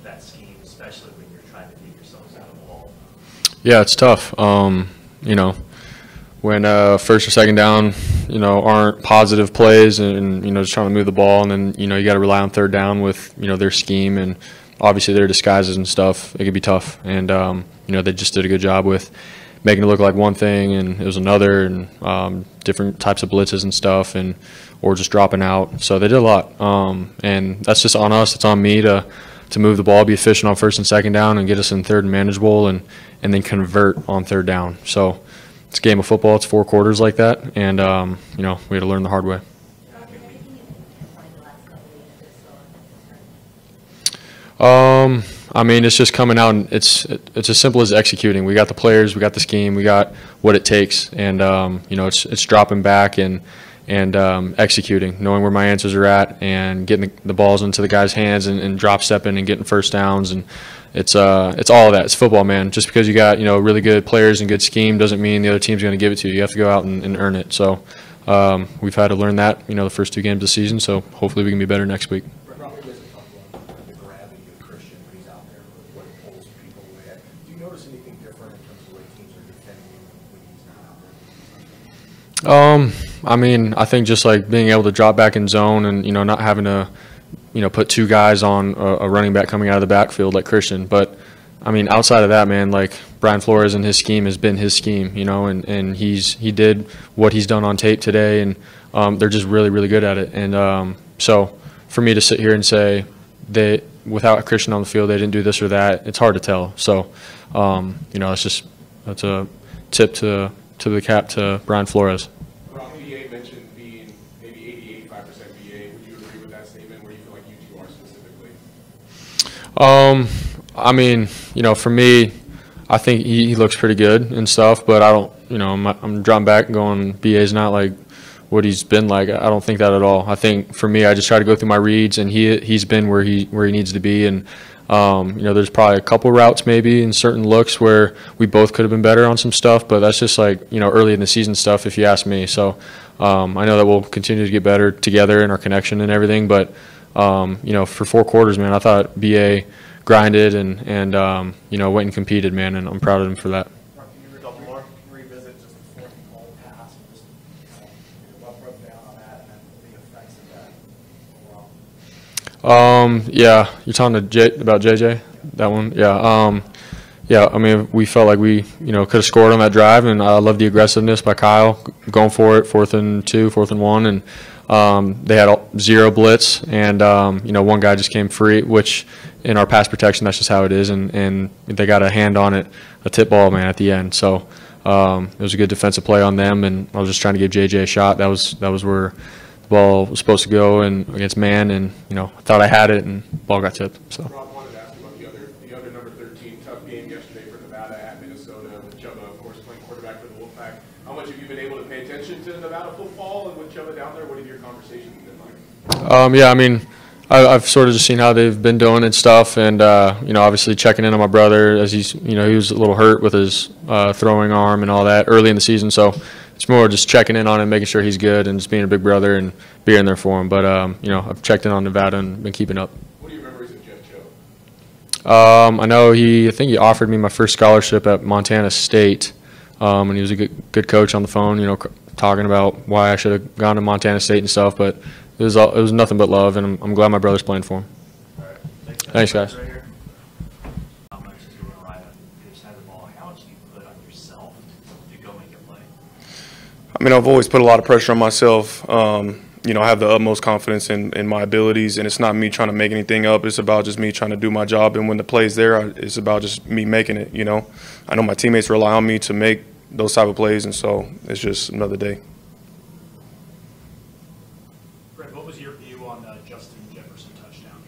that scheme, especially when you're trying to dig yourselves out of the hole? Yeah, it's tough. When first or second down, aren't positive plays and, just trying to move the ball, and then, you got to rely on third down with, their scheme and obviously their disguises and stuff. It could be tough. And, they just did a good job with making it look like one thing and it was another, and different types of blitzes and stuff, or just dropping out. So they did a lot. And that's just on us. It's on me to move the ball, be efficient on first and second down, and get us in third and manageable, and then convert on third down. So it's a game of football. It's 4 quarters like that, and we had to learn the hard way. It's just coming out, and it's as simple as executing. We got the players, we got the scheme, we got what it takes, and it's dropping back and executing, knowing where my answers are at, and getting the balls into the guys' hands, and drop stepping and getting first downs, and it's all of that. It's football, man. Just because you got really good players and good scheme doesn't mean the other team's going to give it to you. You have to go out and earn it. So we've had to learn that the first 2 games of the season. So hopefully we can be better next week. I think just like being able to drop back in zone and not having to put 2 guys on a running back coming out of the backfield like Christian. But outside of that, man, like Brian Flores and his scheme has been his scheme, and he did what he's done on tape today, and they're just really, really good at it. And so for me to sit here and say without Christian on the field they didn't do this or that, it's hard to tell. So that's a tip to the cap to Brian Flores. Brock, BA mentioned being maybe 80-85% BA. Would you agree with that statement? Where do you feel like you two are specifically? For me, I think he looks pretty good and stuff, but I don't, I'm dropping back and going, BA's not like what he's been like. I don't think that at all. I think for me, I just try to go through my reads, and he's been where he needs to be, and there's probably a couple routes maybe in certain looks where we both could have been better on some stuff, but that's just like, early in the season stuff if you ask me. So I know that we'll continue to get better together in our connection and everything, but for 4 quarters, man, I thought BA grinded and went and competed, man, and I'm proud of him for that. Can you revisit just the 4th and goal pass and just what broke down on that and then the effects of that overall? Yeah, you're talking about JJ, that one. Yeah. We felt like we could have scored on that drive, and I love the aggressiveness by Kyle going for it, 4th and 2, 4th and 1, and they had 0 blitz, and one guy just came free, which in our pass protection that's just how it is, and they got a hand on it, a tip ball, man, at the end. So it was a good defensive play on them, and I was just trying to give JJ a shot. That was where the ball was supposed to go, and against man, and I thought I had it, and ball got tipped. So. Rob, wanted to ask you about the other number 13 tough game yesterday for Nevada at Minnesota, with Chuba, of course, playing quarterback for the Wolfpack. How much have you been able to pay attention to Nevada football, and with Chuba down there, what have your conversations been like? I've sort of just seen how they've been doing and stuff, and obviously checking in on my brother as he's he was a little hurt with his throwing arm and all that early in the season. So it's more just checking in on him, making sure he's good, and just being a big brother and being there for him. But I've checked in on Nevada and been keeping up. What do you remember of Jeff Cho? I think he offered me my first scholarship at Montana State, and he was a good coach on the phone. Talking about why I should have gone to Montana State and stuff, but. It was nothing but love, and I'm glad my brother's playing for him. All right. Thanks, guys. Right here. How much do you rely on the other side of the ball? How much do you put on yourself to go make a play? I've always put a lot of pressure on myself. I have the utmost confidence in my abilities, and it's not me trying to make anything up. It's about just me trying to do my job, and when the play's there, it's about just me making it, I know my teammates rely on me to make those type of plays, and so it's just another day. What was your view on the Justin Jefferson touchdown?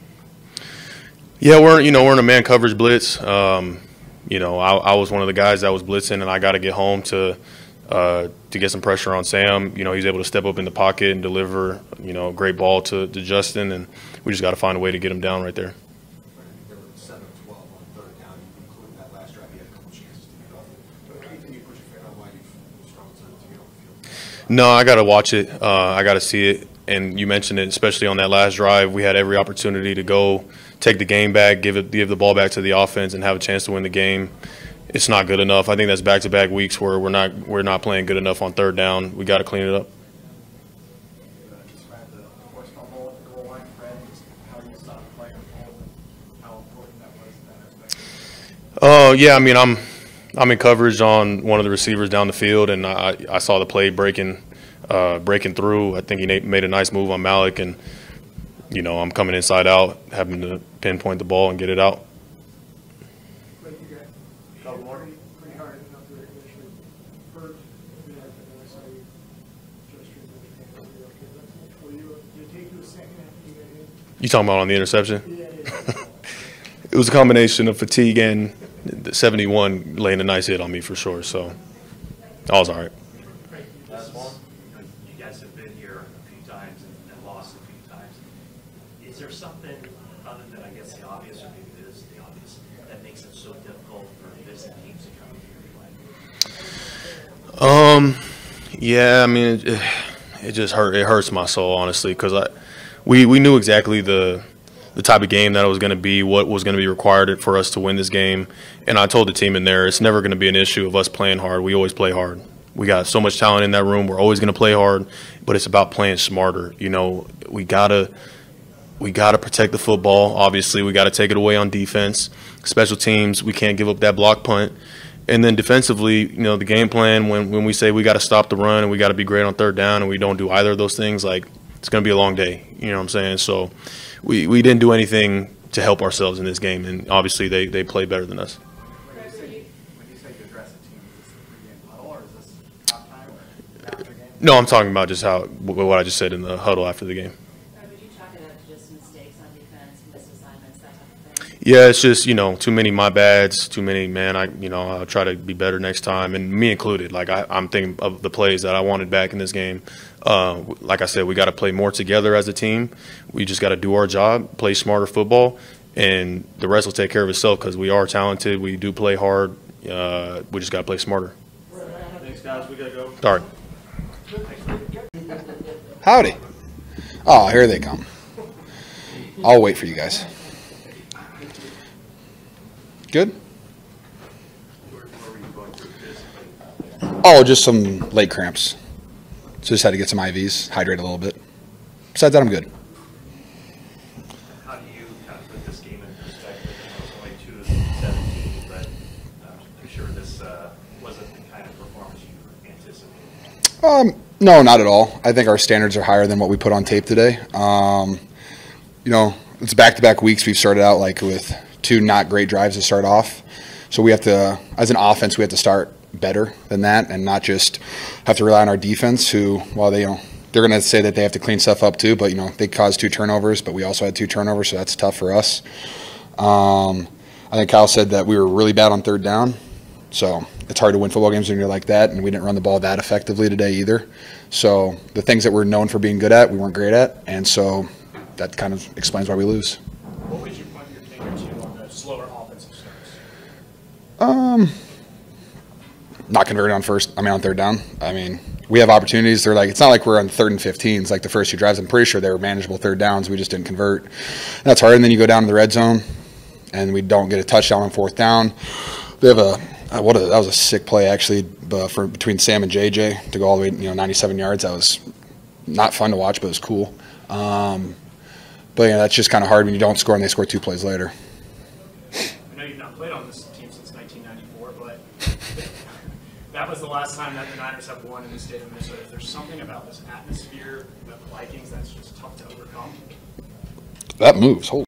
Yeah, we're in a man coverage blitz. I was one of the guys that was blitzing, and I got to get home to get some pressure on Sam. He's able to step up in the pocket and deliver, a great ball to Justin, and we just got to find a way to get him down right there. There were 7 of 12 on 3rd down, including that last drive. You had a couple chances to get off it. But anything you put your finger on why you've struggled to get off the field? No, I got to watch it. I got to see it. And you mentioned it, especially on that last drive. We had every opportunity to go take the game back, give the ball back to the offense, and have a chance to win the game, it's not good enough. I think that's back-to-back weeks where we're not playing good enough on third down. We got to clean it up. Describe the forced fumble at the goal line, Fred, just how you saw the play unfold and how important that was in that aspect. Yeah, I mean, I'm in coverage on one of the receivers down the field, and I saw the play breaking through. I think he made a nice move on Malik, and I'm coming inside out, having to pinpoint the ball and get it out. But you got pretty hard enough to initially hurt. And then I saw you just Will you take you a second after you got hit? You talking about on the interception? Yeah. It was a combination of fatigue and the 71 laying a nice hit on me for sure. So I was all right. Last one. You guys have been here a few times and lost a few times. Is there something other than, I guess, the obvious, or maybe it is the obvious, that makes it so difficult for visiting teams to come here and play? Yeah, I mean, it just hurts my soul, honestly, because we knew exactly the type of game that it was going to be, what was going to be required for us to win this game. And I told the team in there, it's never going to be an issue of us playing hard. We always play hard. We got so much talent in that room. We're always going to play hard, but it's about playing smarter. We gotta protect the football. Obviously, we got to take it away on defense. Special teams, we can't give up that block punt. And then defensively, the game plan, when we say we got to stop the run and we got to be great on third down and we don't do either of those things, it's going to be a long day. You know what I'm saying? So we didn't do anything to help ourselves in this game, and obviously they play better than us. When you say you address a team, is this a pregame huddle or is this half time or after game? No, I'm talking about just what I just said in the huddle after the game. Would you chalk it up to just mistakes on defense, misassignments, that type of thing? Yeah, it's just, too many my bads, too many, man, I'll try to be better next time, and me included. I'm thinking of the plays that I wanted back in this game. Like I said, we got to play more together as a team. We just got to do our job, play smarter football, and the rest will take care of itself because we are talented. We do play hard. We just got to play smarter. Thanks, guys. We got to go. All right. Howdy. Oh, here they come. I'll wait for you guys. Good? Oh, just some leg cramps. So just had to get some IVs, hydrate a little bit. Besides that, I'm good. How do you kind of put this game in perspective? I know it's only 2-17, but I'm sure this wasn't the kind of performance you anticipated. No, not at all. I think our standards are higher than what we put on tape today. It's back-to-back weeks. We've started out with 2 not great drives to start off. So we have to, as an offense, we have to start better than that and not just have to rely on our defense who, while they're going to say that they have to clean stuff up too, but, they caused 2 turnovers, but we also had 2 turnovers, so that's tough for us. I think Kyle said that we were really bad on third down, so it's hard to win football games when you're like that, and we didn't run the ball that effectively today either. So the things that we're known for being good at, we weren't great at, and so that kind of explains why we lose. What would you point your finger to on the slower offensive starts? Not converted on third down. We have opportunities. They're it's not like we're on 3rd and 15. It's like the first 2 drives. I'm pretty sure they were manageable third downs. We just didn't convert. And that's hard. And then you go down to the red zone, and we don't get a touchdown on 4th down. They have that was a sick play actually, between Sam and JJ to go all the way 97 yards. That was not fun to watch, but it was cool. But that's just kind of hard when you don't score and they score 2 plays later. I know you've not played on this team since 1994, but that was the last time that the Niners have won in the state of Minnesota. If there's something about this atmosphere of the Vikings that's just tough to overcome. That moves. Holy.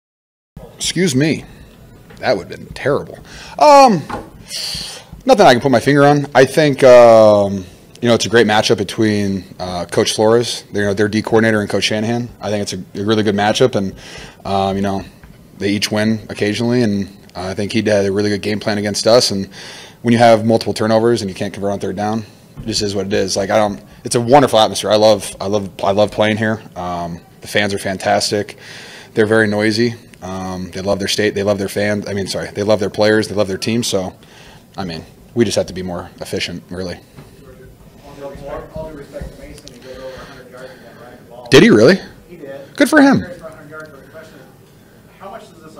Excuse me. That would have been terrible. Nothing I can put my finger on. I think it's a great matchup between Coach Flores, their D coordinator, and Coach Shanahan. I think it's a really good matchup, and they each win occasionally, and I think he had a really good game plan against us. And when you have multiple turnovers and you can't convert on third down, it just is what it is. It's a wonderful atmosphere. I love playing here. The fans are fantastic. They're very noisy. They love their state. They love their fans. They love their players. They love their team. So, we just have to be more efficient, really. All due respect to Mason, he did over 100 yards again, running the ball. Did he really? He did. Good for him. For 100 yards, but the question is, how much does this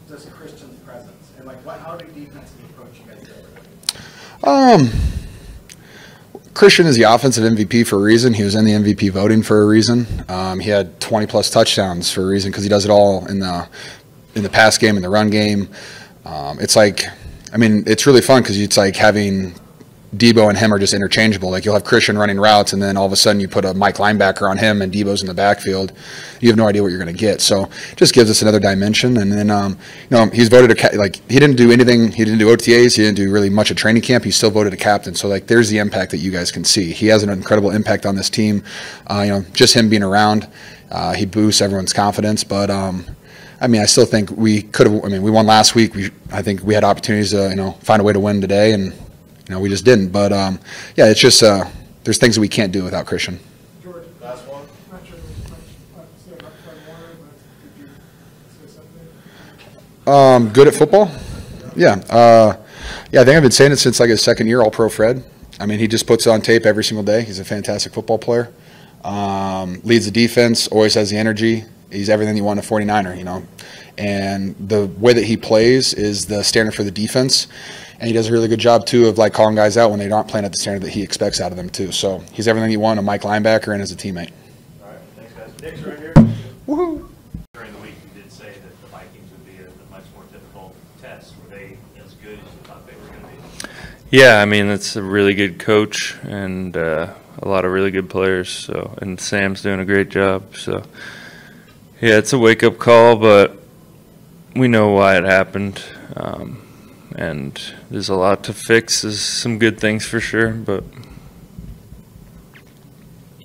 just Christian's presence? And like, how do defensively approach you guys differently? Christian is the offensive MVP for a reason. He was in the MVP voting for a reason. He had 20-plus touchdowns for a reason because he does it all in the pass game, in the run game. It's like, I mean, it's really fun because it's like having Debo and him are just interchangeable. Like you'll have Christian running routes, and then all of a sudden you put a Mike linebacker on him, and Debo's in the backfield. You have no idea what you're going to get. So it just gives us another dimension. And then he's voted he didn't do anything. He didn't do OTAs. He didn't do really much at training camp. He's still voted a captain. So like there's the impact that you guys can see. He has an incredible impact on this team. Just him being around, he boosts everyone's confidence. But I mean, I still think we could have. I mean, we won last week. I think we had opportunities to find a way to win today, and we just didn't. But yeah, it's just there's things that we can't do without Christian. George, Last one. not sure there's much to say about Fred Warner, but did you say something? Good at football? Yeah. I think I've been saying it since like his second year, All-Pro Fred. I mean, he just puts it on tape every single day. He's a fantastic football player. Leads the defense, always has the energy. He's everything you want a 49er, And the way that he plays is the standard for the defense. And he does a really good job, too, of like calling guys out when they aren't playing at the standard that he expects out of them, too. So he's everything you want a Mike linebacker and as a teammate. All right, thanks, guys. Nick's right here. Woohoo! During the week, you did say that the Vikings would be a much more difficult test. Were they as good as you thought they were going to be? Yeah, I mean, it's a really good coach and a lot of really good players. So, and Sam's doing a great job. So, yeah, it's a wake-up call, but we know why it happened. And there's a lot to fix. There's some good things for sure, but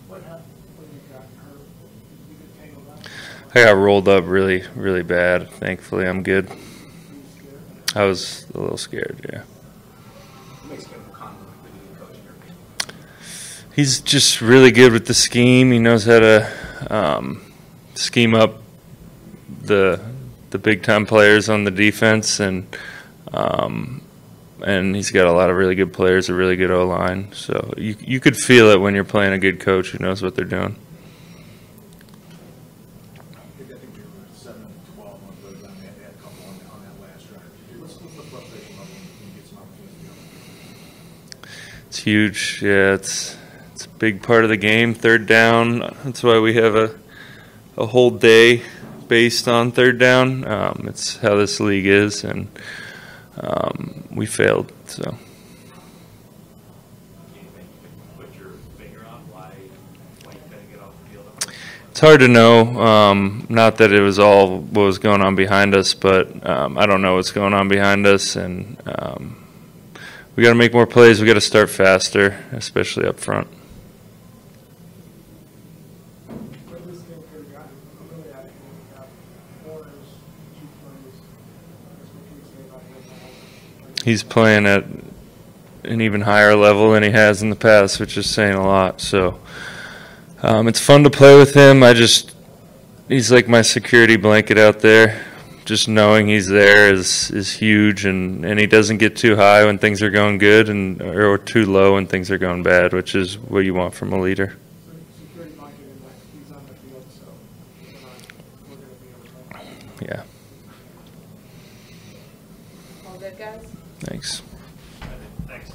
What happened when you got hurt? Did you get tangled up? I got rolled up really, really bad. Thankfully, I'm good. Were you scared? I was a little scared, yeah. What makes Kittle confident with the new coach in your opinion? He's just really good with the scheme. He knows how to scheme up the big-time players on the defense, and he's got a lot of really good players, a really good O-line. So you could feel it when you're playing a good coach who knows what they're doing. I think you were 7-12 on third down. They had a couple on that last drive. What's the frustration level when you get some opportunities? It's huge. Yeah, it's a big part of the game, third down. That's why we have a whole day based on third down. It's how this league is, and we failed. So Can you put your finger on why you couldn't get off the field? it's hard to know. Not that it was all what was going on behind us, but I don't know what's going on behind us, and we got to make more plays. We got to start faster, especially up front. But this game could have gotten really out of hand. Warner's key plays. What can you say about him? He's playing at an even higher level than he has in the past, which is saying a lot. So it's fun to play with him. He's like my security blanket out there. Just knowing he's there is huge, and he doesn't get too high when things are going good, or too low when things are going bad, which is what you want from a leader. Security blanket in that he's on the field, so we're going to be able to. Yeah. All good, guys? Thanks. Thanks.